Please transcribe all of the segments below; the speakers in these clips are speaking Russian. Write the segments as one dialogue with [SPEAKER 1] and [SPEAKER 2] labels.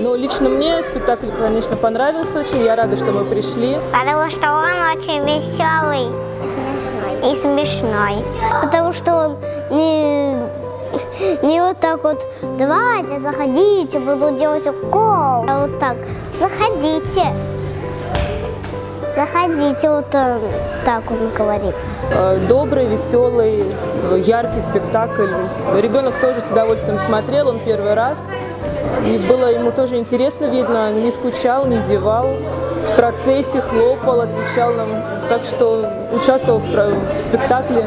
[SPEAKER 1] Но лично мне спектакль, конечно, понравился очень. Я рада, что мы пришли.
[SPEAKER 2] Потому что он очень веселый и смешной. Потому что он не вот так вот, давайте, заходите, буду делать укол. А вот так, заходите. Заходите, вот так он говорит.
[SPEAKER 1] Добрый, веселый, яркий спектакль. Ребенок тоже с удовольствием смотрел, он первый раз. И было ему тоже интересно, видно, не скучал, не зевал. В процессе хлопал, отвечал нам. Так что участвовал в спектакле.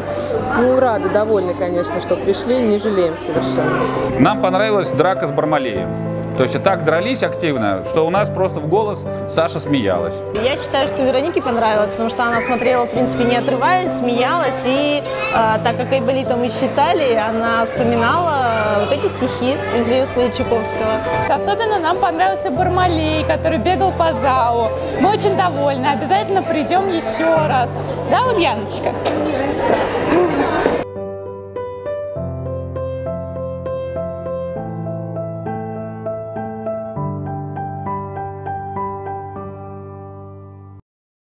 [SPEAKER 1] Ну, рады, довольны, конечно, что пришли, не жалеем совершенно.
[SPEAKER 3] Нам понравилась драка с Бармалеем. То есть и так дрались активно, что у нас просто в голос Саша смеялась.
[SPEAKER 4] Я считаю, что Веронике понравилось, потому что она смотрела, в принципе, не отрываясь, смеялась. И так как Айболита мы читали, она вспоминала вот эти стихи известные Чуковского.
[SPEAKER 5] Особенно нам понравился Бармалей, который бегал по залу. Мы очень довольны, обязательно придем еще раз. Да, Ульяночка?